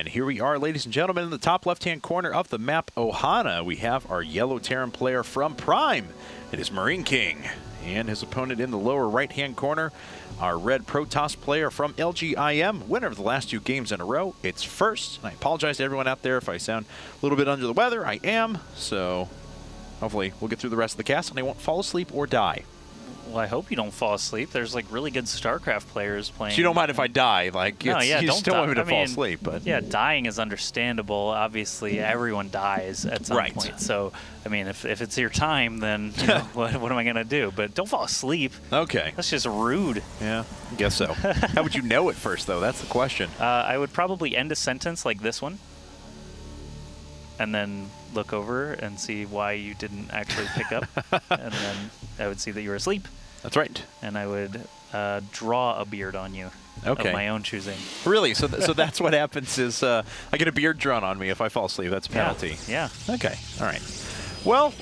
And here we are, ladies and gentlemen, in the top left-hand corner of the map, Ohana. We have our yellow Terran player from Prime. It is Marine King. And his opponent in the lower right-hand corner, our red Protoss player from LGIM, winner of the last 2 games in a row. It's first. And I apologize to everyone out there if I sound a little bit under the weather. I am. So hopefully we'll get through the rest of the cast and I won't fall asleep or die. Well, I hope you don't fall asleep. There's like really good StarCraft players playing. So you don't mind if I die? Like, no, yeah, you don't still want me to fall mean, asleep, but yeah, dying is understandable. Obviously, everyone dies at some point. So, I mean, if it's your time, then you know, what am I gonna do? But don't fall asleep. Okay, that's just rude. Yeah, I guess so. How would you know it first, though? That's the question. I would probably end a sentence like this one, and then look over and see why you didn't actually pick up, and then I would see that you were asleep. That's right. And I would draw a beard on you of my own choosing. Really? So that's what happens is I get a beard drawn on me if I fall asleep. That's a penalty. Yeah. Okay. All right. Well,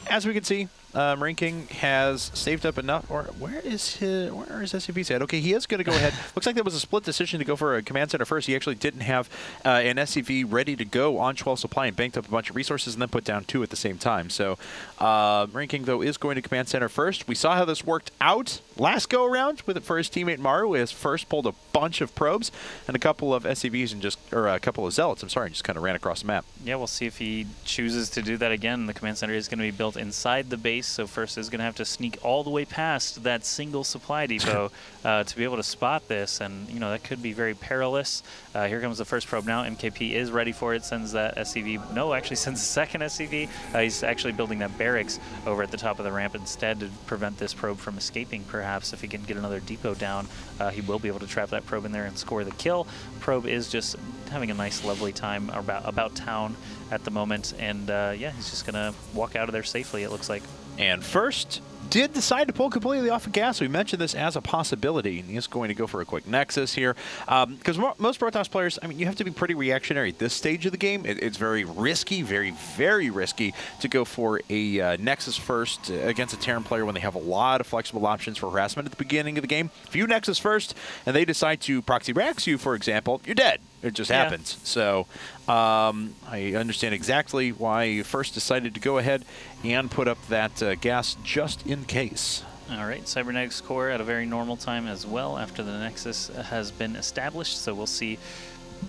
as we can see, Marine King has saved up enough. Or where is SCV's at? Okay, he is going to go ahead. Looks like that was a split decision to go for a command center first. He actually didn't have an SCV ready to go on 12 supply and banked up a bunch of resources and then put down 2 at the same time. So Marine King, though, is going to command center first. We saw how this worked out last go around with it for his teammate Maru. His first pulled a bunch of probes and a couple of SCVs and a couple of zealots. I'm sorry, and just kind of ran across the map. Yeah, we'll see if he chooses to do that again. The command center is going to be built inside the base. So first is going to have to sneak all the way past that single supply depot to be able to spot this, and you know that could be very perilous. Here comes the first probe now. MKP is ready for it, sends that SCV. No, actually sends the second SCV. He's actually building that barracks over at the top of the ramp instead to prevent this probe from escaping. Perhaps if he can get another depot down, he will be able to trap that probe in there and score the kill. Probe is just having a nice, lovely time about town at the moment, and yeah, he's just gonna walk out of there safely, it looks like. And first, did decide to pull completely off of gas. We mentioned this as a possibility, and he is going to go for a quick Nexus here. Because most Protoss players, I mean, you have to be pretty reactionary at this stage of the game. It's very risky, very, very risky to go for a Nexus first against a Terran player when they have a lot of flexible options for harassment at the beginning of the game. If you Nexus first and they decide to proxy rax you, for example, you're dead. It just happens. So I understand exactly why you first decided to go ahead and put up that gas just in case. All right, Cybernetics core at a very normal time as well after the Nexus has been established. So we'll see,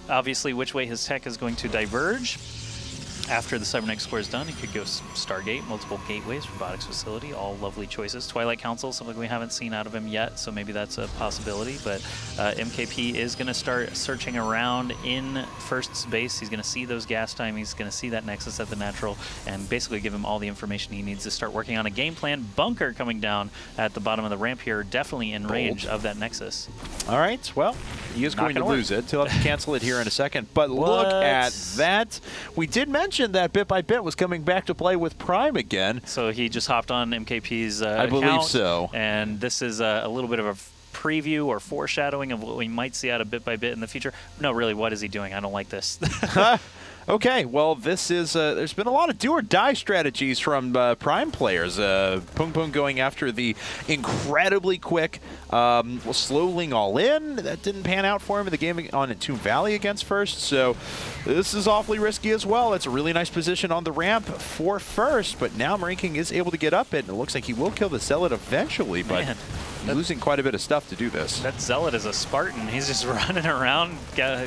obviously, which way his tech is going to diverge. After the Cybernetics core is done, he could go Stargate, multiple gateways, robotics facility, all lovely choices. Twilight Council, something we haven't seen out of him yet, so maybe that's a possibility. But MKP is going to start searching around in first base. He's going to see those gas time. He's going to see that Nexus at the natural and basically give him all the information he needs to start working on a game plan. Bunker coming down at the bottom of the ramp here, definitely in range of that Nexus. All right, well, he is going to lose it. He'll have to cancel it here in a second. But look at that. We did mention that bit by bit was coming back to play with Prime again. So he just hopped on MKP's I believe so. And this is a little bit of a preview or foreshadowing of what we might see out of bit by bit in the future. No, really, what is he doing? I don't like this. Okay, well, this is, there's been a lot of do-or-die strategies from Prime players. Pung Pung going after the incredibly quick slowing all in. That didn't pan out for him in the game on Tomb Valley against First, so this is awfully risky as well. It's a really nice position on the ramp for First, but now Marine King is able to get up it, and it looks like he will kill the Zealot eventually, but losing quite a bit of stuff to do this. That Zealot is a Spartan. He's just running around,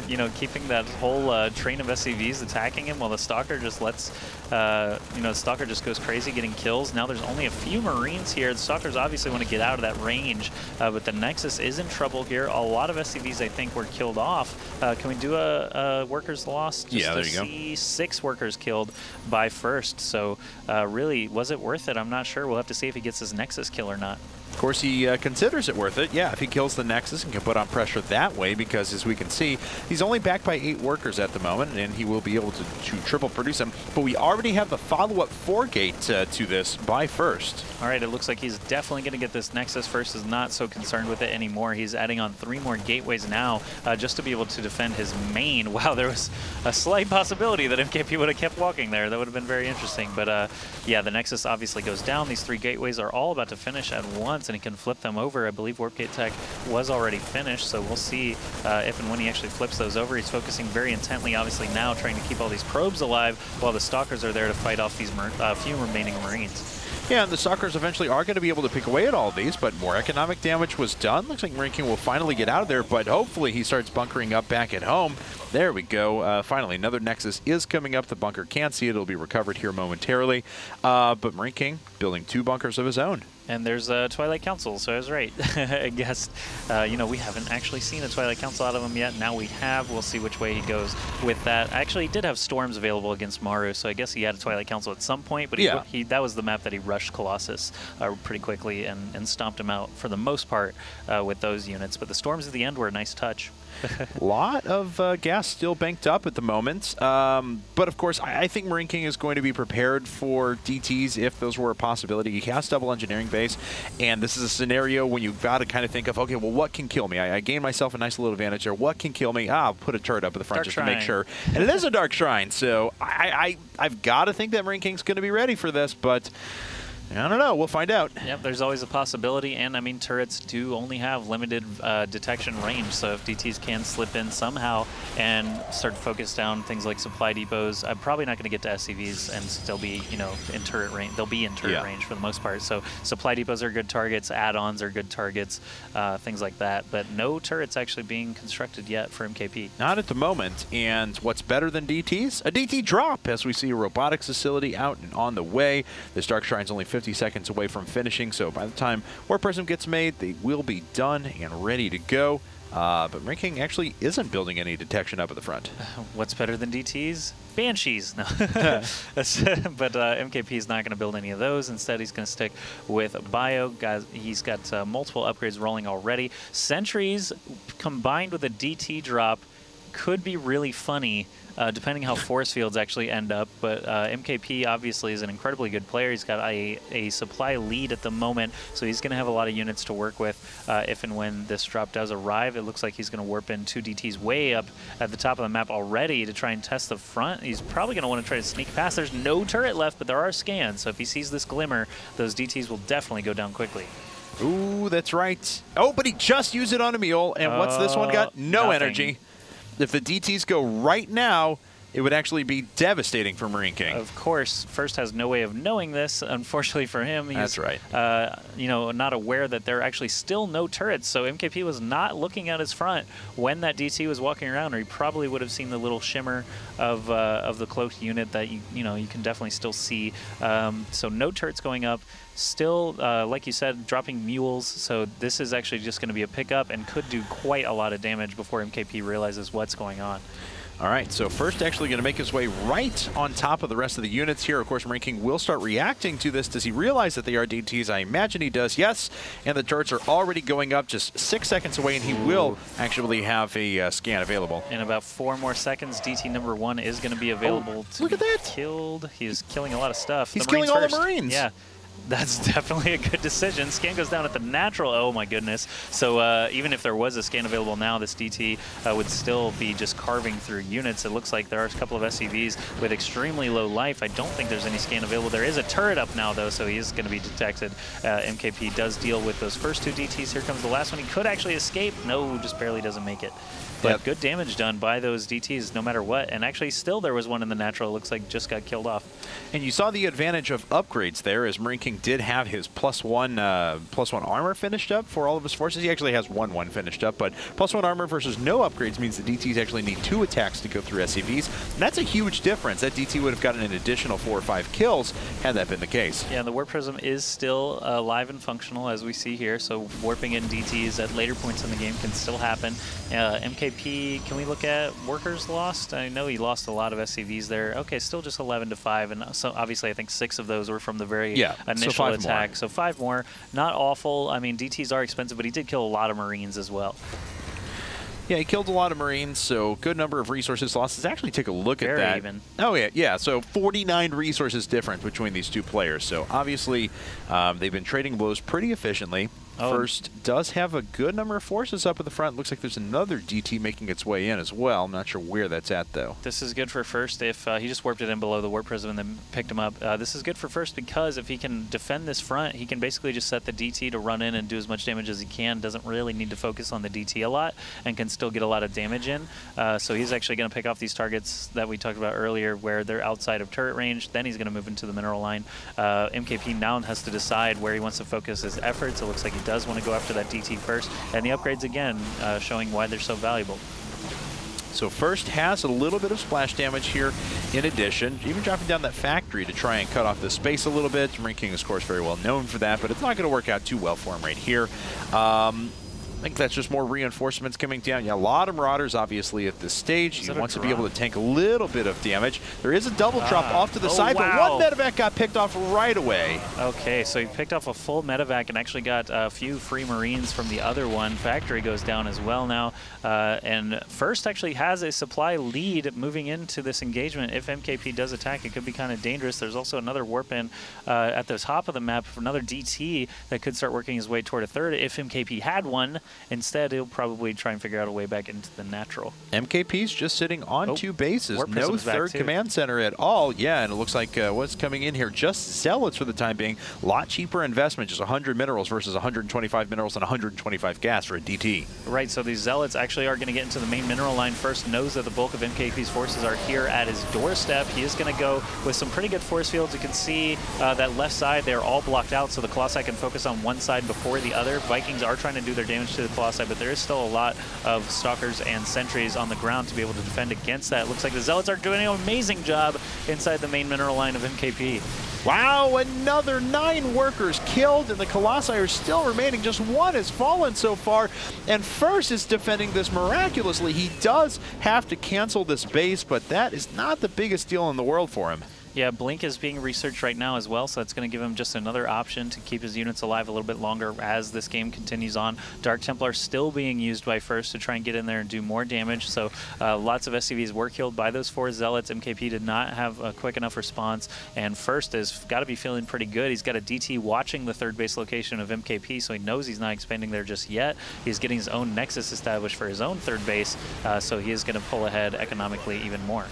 you know, keeping that whole train of SCVs attacking him while the Stalker just lets, you know, the Stalker just goes crazy getting kills. Now there's only a few Marines here. The Stalkers obviously want to get out of that range, but the Nexus is in trouble here. A lot of SCVs, I think, were killed off. Can we do a workers lost? Just yeah, there you go. 6 workers killed by First. So really, was it worth it? I'm not sure. We'll have to see if he gets his Nexus kill or not. Of course, he considers it worth it. Yeah, if he kills the Nexus and can put on pressure that way, because as we can see, he's only backed by 8 workers at the moment, and he will be able to triple produce them. But we already have the follow-up 4 gate to this by First. All right, it looks like he's definitely going to get this Nexus. First is not so concerned with it anymore. He's adding on 3 more gateways now just to be able to defend his main. Wow, there was a slight possibility that MKP would have kept walking there. That would have been very interesting. But yeah, the Nexus obviously goes down. These 3 gateways are all about to finish at once. once and he can flip them over. I believe Warp Gate Tech was already finished, so we'll see if and when he actually flips those over. He's focusing very intently, obviously now, trying to keep all these probes alive while the Stalkers are there to fight off these few remaining Marines. Yeah, and the Stalkers eventually are going to be able to pick away at all of these, but more economic damage was done. Looks like Marine King will finally get out of there, but hopefully he starts bunkering up back at home. There we go. Finally, another Nexus is coming up. The bunker can't see it. It'll be recovered here momentarily. But Marine King building 2 bunkers of his own. And there's a Twilight Council, so I was right. I guess, you know, we haven't actually seen a Twilight Council out of him yet. Now we have. We'll see which way he goes with that. Actually, he did have Storms available against Maru, so I guess he had a Twilight Council at some point. But that was the map that he rushed Colossus pretty quickly and stomped him out for the most part with those units. But the Storms at the end were a nice touch. A lot of gas still banked up at the moment. But, of course, I think Marine King is going to be prepared for DTs if those were a possibility. He has double engineering base, and this is a scenario when you've got to kind of think of, okay, well, what can kill me? I gained myself a nice little advantage there. What can kill me? I'll put a turret up at the front just to make sure. And it is a Dark Shrine, so I've got to think that Marine King's going to be ready for this, but I don't know. We'll find out. Yep, there's always a possibility, and I mean, turrets do only have limited detection range, so if DTs can slip in somehow and start to focus down things like supply depots, I'm probably not going to get to SCVs and still be, you know, in turret range. They'll be in turret range for the most part. So supply depots are good targets, add-ons are good targets, things like that. But no turrets actually being constructed yet for MKP. Not at the moment. And what's better than DTs? A DT drop, as we see a robotics facility out and on the way. This Dark Shrine's only 50 seconds away from finishing, so by the time Warp Prism gets made, they will be done and ready to go. But Marine King actually isn't building any detection up at the front. What's better than DTs? Banshees. No. But MKP is not going to build any of those. Instead, he's going to stick with Bio. Guys, he's got multiple upgrades rolling already. Sentries combined with a DT drop could be really funny, depending how force fields actually end up. But MKP obviously is an incredibly good player. He's got a supply lead at the moment, so he's going to have a lot of units to work with if and when this drop does arrive. It looks like he's going to warp in 2 DTs way up at the top of the map already to try and test the front. He's probably going to want to try to sneak past. There's no turret left, but there are scans, so if he sees this glimmer, those DTs will definitely go down quickly. Ooh, that's right. Oh, but he just used it on a mule, and what's this one got? No nothing. Energy. If the DTs go right now, it would actually be devastating for Marine King. Of course, First has no way of knowing this. Unfortunately for him, he's that's right. You know, not aware that there are actually still no turrets. So MKP was not looking at his front when that DT was walking around, or he probably would have seen the little shimmer of the cloaked unit that you can definitely still see. So no turrets going up. Still, like you said, dropping mules, so this is actually just going to be a pickup and could do quite a lot of damage before MKP realizes what's going on. All right, so First actually going to make his way right on top of the rest of the units here. Of course, Marine King will start reacting to this. Does he realize that they are DTs? I imagine he does, yes. And the turrets are already going up just 6 seconds away, and he will actually have a scan available. In about 4 more seconds, DT number 1 is going to be available to be killed. He's killing a lot of stuff. He's killing all the Marines. Yeah. That's definitely a good decision. Scan goes down at the natural. Oh, my goodness. So even if there was a scan available now, this DT would still be just carving through units. It looks like there are a couple of SCVs with extremely low life. I don't think there's any scan available. There is a turret up now, though, so he is going to be detected. MKP does deal with those first 2 DTs. Here comes the last one. He could actually escape. No, just barely doesn't make it. But good damage done by those DTs no matter what. And actually still there was one in the natural. It looks like just got killed off. And you saw the advantage of upgrades there, as Marine King did have his +1 armor finished up for all of his forces. He actually has 1/1 finished up, but +1 armor versus no upgrades means the DTs actually need 2 attacks to go through SCVs. And that's a huge difference. That DT would have gotten an additional 4 or 5 kills had that been the case. Yeah, the Warp Prism is still live and functional, as we see here. So warping in DTs at later points in the game can still happen. MKP, can we look at workers lost? I know he lost a lot of SCVs there. Okay, still just 11-5, and so obviously I think 6 of those were from the very initial attack. More. So 5 more. Not awful. I mean, DTs are expensive, but he did kill a lot of Marines as well. Yeah, he killed a lot of Marines, so good number of resources lost. Let's actually take a look at that. Very even. Oh, yeah. So 49 resources difference between these 2 players. So obviously, they've been trading blows pretty efficiently. First does have a good number of forces up at the front. Looks like there's another DT making its way in as well. I'm not sure where that's at, though. This is good for First if he just warped it in below the Warp Prism and then picked him up. This is good for First because if he can defend this front, he can basically just set the DT to run in and do as much damage as he can. Doesn't really need to focus on the DT a lot and can still get a lot of damage in. So he's actually going to pick off these targets that we talked about earlier where they're outside of turret range. Then he's going to move into the mineral line. MKP now has to decide where he wants to focus his efforts. It looks like he does want to go after that DT first, and the upgrades again showing why they're so valuable. So First has a little bit of splash damage here in addition, even dropping down that factory to try and cut off the space a little bit. Marine King, of course, very well known for that, but it's not going to work out too well for him right here. I think that's just more reinforcements coming down. Yeah, a lot of Marauders, obviously, at this stage. He wants to be able to tank a little bit of damage. There is a double drop off to the side, but one medevac got picked off right away. Okay, so he picked off a full medevac and actually got a few free Marines from the other one. Factory goes down as well now. And First actually has a supply lead moving into this engagement. If MKP does attack, it could be kind of dangerous. There's also another warp in at the top of the map, another DT that could start working his way toward a third if MKP had one. Instead, he'll probably try and figure out a way back into the natural. MKP's just sitting on 2 bases. No third command center at all. Yeah, and it looks like what's coming in here, just Zealots for the time being. A lot cheaper investment, just 100 minerals versus 125 minerals and 125 gas for a DT. Right, so these Zealots actually are going to get into the main mineral line first. Knows that the bulk of MKP's forces are here at his doorstep. He is going to go with some pretty good force fields. You can see that left side, they're all blocked out, so the Colossi can focus on one side before the other. Vikings are trying to do their damage to the Colossi, but there is still a lot of Stalkers and Sentries on the ground to be able to defend against that. Looks like the Zealots are doing an amazing job inside the main mineral line of MKP. Wow, another 9 workers killed, and the Colossi are still remaining. Just 1 has fallen so far, and First is defending this miraculously. He does have to cancel this base, but that is not the biggest deal in the world for him. Yeah, Blink is being researched right now as well, so that's going to give him just another option to keep his units alive a little bit longer as this game continues on. Dark Templar still being used by First to try and get in there and do more damage, so lots of SCVs were killed by those 4 Zealots. MKP did not have a quick enough response, and First has got to be feeling pretty good. He's got a DT watching the third base location of MKP, so he knows he's not expanding there just yet. He's getting his own Nexus established for his own third base, so he is going to pull ahead economically even more.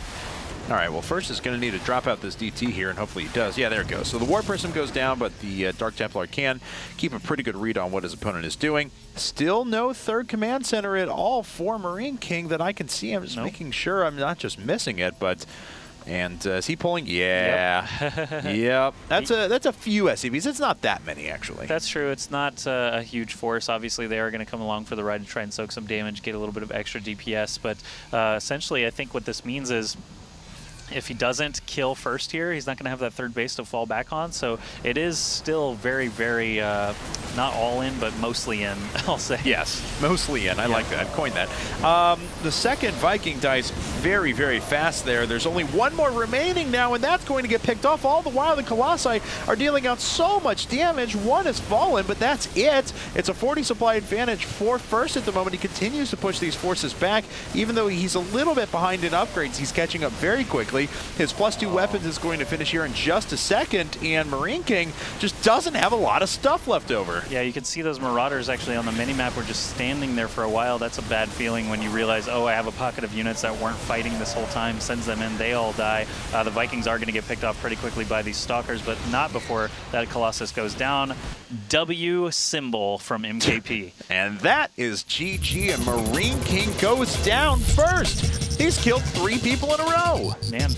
All right, well, First is going to need to drop out this DT here, and hopefully he does. Yeah, there it goes. So the Warp Prism goes down, but the Dark Templar can keep a pretty good read on what his opponent is doing. Still no third command center at all for Marine King that I can see. I'm just making sure I'm not just missing it, but... And is he pulling? Yeah. Yep. Yep. That's a few SCVs. It's not that many, actually. That's true. It's not a huge force. Obviously, they are going to come along for the ride to try and soak some damage, get a little bit of extra DPS. But essentially, I think what this means is if he doesn't kill First here, he's not going to have that third base to fall back on. So it is still very, very, not all in, but mostly in, I'll say. Yes, mostly in. I like that. I've coined that. The second Viking dies very, very fast there. There's only 1 more remaining now, and that's going to get picked off. All the while, the Colossi are dealing out so much damage. 1 has fallen, but that's it. It's a 40 supply advantage for First at the moment. He continues to push these forces back. Even though he's a little bit behind in upgrades, he's catching up very quickly. His +2 weapons is going to finish here in just a second, and Marine King just doesn't have a lot of stuff left over. Yeah, you can see those Marauders actually on the minimap were just standing there for a while. That's a bad feeling when you realize, oh, I have a pocket of units that weren't fighting this whole time, sends them in, they all die. The Vikings are going to get picked off pretty quickly by these Stalkers, but not before that Colossus goes down. W symbol from MKP. And that is GG, and Marine King goes down first. He's killed 3 people in a row. Man.